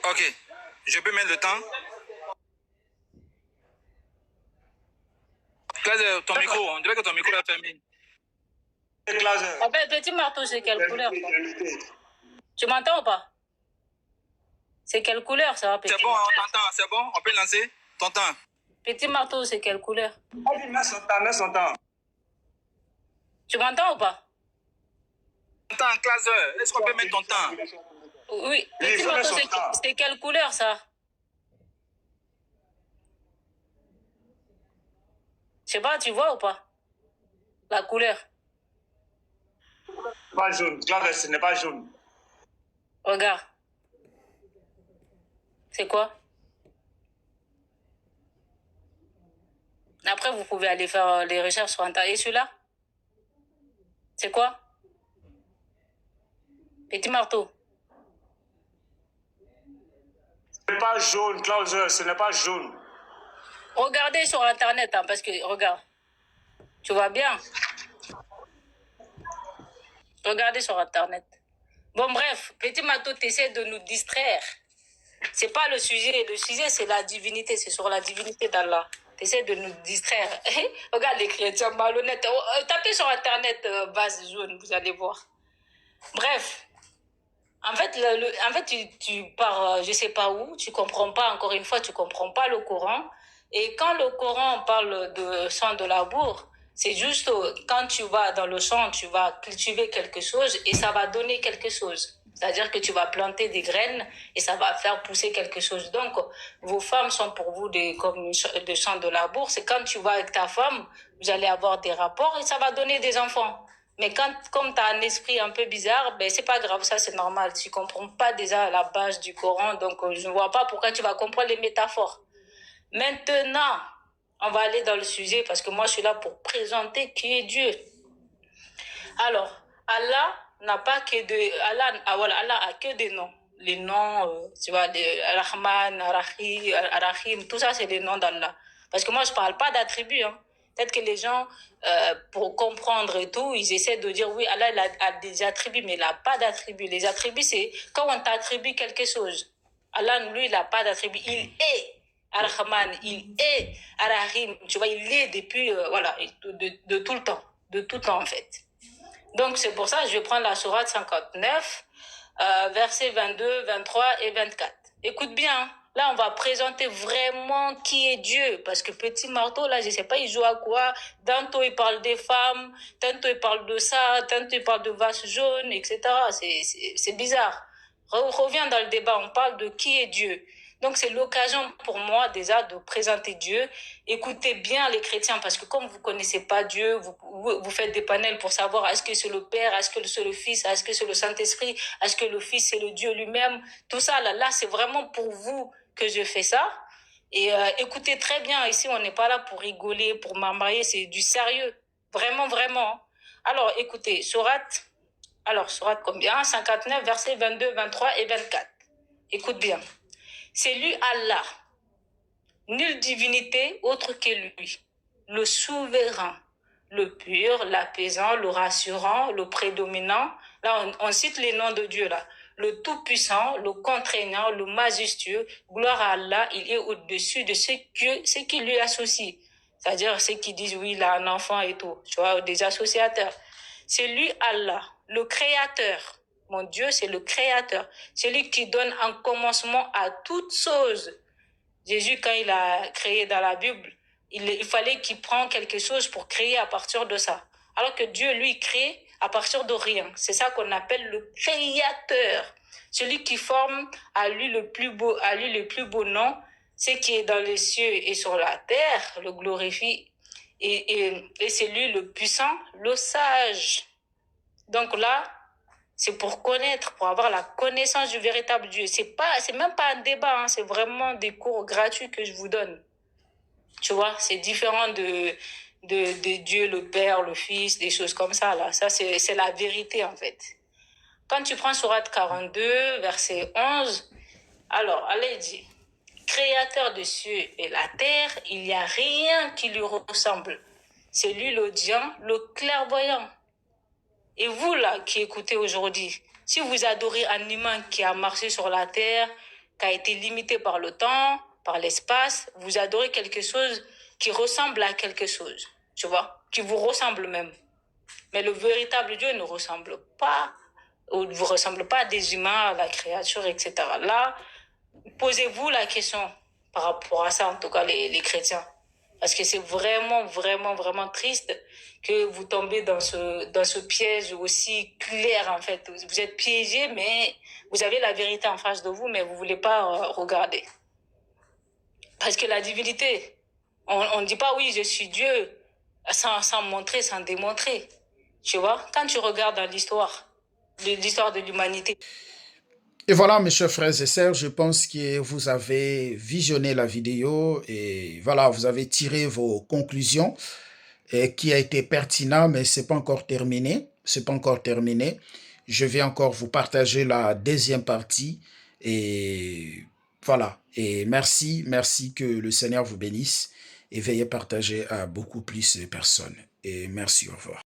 Ok, je peux mettre le temps. Klaus, ton micro, on dirait que ton micro est fermé. En fait, petit marteau, c'est quelle couleur? Tu m'entends ou pas? C'est quelle couleur ça, petit? C'est bon, on t'entend, c'est bon, on peut lancer. T'entends? Petit marteau, c'est quelle couleur? Vas-y, mets son temps. Tu m'entends ou pas? T'entends, Klaus, est-ce qu'on peut mettre ton temps? Oui, petit marteau, c'est quelle couleur ça? Je sais pas, tu vois ou pas? La couleur. Pas jaune, Klaus, ce n'est pas jaune. Regarde. C'est quoi? Après, vous pouvez aller faire les recherches sur Internet. Et celui-là? C'est quoi? Petit marteau. Ce n'est pas jaune, Klaus, ce n'est pas jaune. Regardez sur Internet, hein, parce que, regarde, tu vois bien. Regardez sur Internet. Bon, bref, Petit Mato, tu essaies de nous distraire. C'est pas le sujet. Le sujet, c'est la divinité. C'est sur la divinité d'Allah. Tu essaies de nous distraire. Regarde les chrétiens malhonnêtes. Tapez sur Internet, base jaune, vous allez voir. Bref. En fait, tu pars, je sais pas où, tu comprends pas, encore une fois, tu comprends pas le Coran. Et quand le Coran parle de champ de labour, c'est juste quand tu vas dans le champ, tu vas cultiver quelque chose et ça va donner quelque chose. C'est-à-dire que tu vas planter des graines et ça va faire pousser quelque chose. Donc, vos femmes sont pour vous comme des champs de labour. C'est quand tu vas avec ta femme, vous allez avoir des rapports et ça va donner des enfants. Mais comme tu as un esprit un peu bizarre, ben c'est pas grave, ça c'est normal. Tu comprends pas déjà la base du Coran, donc je ne vois pas pourquoi tu vas comprendre les métaphores. Maintenant, on va aller dans le sujet parce que moi je suis là pour présenter qui est Dieu. Alors, Allah n'a pas que Allah a que des noms. Les noms, tu vois, Rahman, Arahim, tout ça c'est les noms d'Allah. Parce que moi je parle pas d'attributs, hein. Peut-être que les gens, pour comprendre et tout, ils essaient de dire, oui, Allah a des attributs, mais il n'a pas d'attributs. Les attributs, c'est quand on t'attribue quelque chose. Allah, lui, il n'a pas d'attributs. Il est Ar-Rahman, il est Ar-Rahim. Tu vois, il est depuis, voilà, de tout le temps. De tout le temps, en fait. Donc, c'est pour ça que je vais prendre la sourate 59, versets 22, 23 et 24. Écoute bien, hein. Là, on va présenter vraiment qui est Dieu. Parce que Petit Marteau, là, je sais pas, il joue à quoi. Tantôt, il parle des femmes. Tantôt, il parle de ça. Tantôt, il parle de vaches jaunes, etc. C'est bizarre. Reviens dans le débat. On parle de qui est Dieu. Donc, c'est l'occasion pour moi, déjà, de présenter Dieu. Écoutez bien les chrétiens, parce que comme vous connaissez pas Dieu, vous faites des panels pour savoir est-ce que c'est le Père, est-ce que c'est le Fils, est-ce que c'est le Saint-Esprit, est-ce que le Fils, c'est le Dieu lui-même. Tout ça, là, c'est vraiment pour vous que je fais ça. Et écoutez très bien, ici, on n'est pas là pour rigoler, pour marmailler, c'est du sérieux. Vraiment, vraiment. Alors, écoutez, sourate combien? 59, versets 22, 23 et 24. Écoute bien. C'est lui Allah, nulle divinité autre que lui, le souverain, le pur, l'apaisant, le rassurant, le prédominant. Là, on cite les noms de Dieu là. Le tout-puissant, le contraignant, le majestueux. Gloire à Allah, il est au-dessus de ce qui lui associe. C'est-à-dire ceux qui disent oui, il a un enfant et tout. Tu vois, des associateurs. C'est lui Allah, le créateur. Mon Dieu, c'est le créateur. C'est lui qui donne un commencement à toutes choses. Jésus, quand il a créé dans la Bible, il fallait qu'il prenne quelque chose pour créer à partir de ça. Alors que Dieu, lui, crée à partir de rien. C'est ça qu'on appelle le créateur. Celui qui forme à lui le plus beau nom, ce qui est dans les cieux et sur la terre, le glorifie. Et c'est lui le puissant, le sage. Donc là, c'est pour connaître, pour avoir la connaissance du véritable Dieu. C'est même pas un débat, hein, c'est vraiment des cours gratuits que je vous donne. Tu vois, c'est différent de Dieu, le Père, le Fils, des choses comme ça, là. Ça, c'est la vérité, en fait. Quand tu prends sourate 42, verset 11, alors, Allah dit, Créateur des cieux et la terre, il n'y a rien qui lui ressemble. C'est lui l'audient, le clairvoyant. Et vous, là, qui écoutez aujourd'hui, si vous adorez un humain qui a marché sur la terre, qui a été limité par le temps, par l'espace, vous adorez quelque chose qui ressemble à quelque chose, tu vois, qui vous ressemble même. Mais le véritable Dieu ne ressemble pas, ou ne vous ressemble pas à des humains, à la créature, etc. Là, posez-vous la question par rapport à ça, en tout cas les chrétiens. Parce que c'est vraiment, vraiment, vraiment triste que vous tombez dans ce piège aussi clair, en fait. Vous êtes piégé, mais vous avez la vérité en face de vous, mais vous voulez pas regarder. Parce que la divinité, on ne dit pas oui, je suis Dieu, sans montrer, sans démontrer. Tu vois, quand tu regardes dans l'histoire de l'humanité. Et voilà, mes chers frères et sœurs, je pense que vous avez visionné la vidéo et voilà, vous avez tiré vos conclusions et qui a été pertinent, mais c'est pas encore terminé. C'est pas encore terminé. Je vais encore vous partager la deuxième partie et Voilà. Et merci, merci que le Seigneur vous bénisse et veuillez partager à beaucoup plus de personnes. Et merci, au revoir.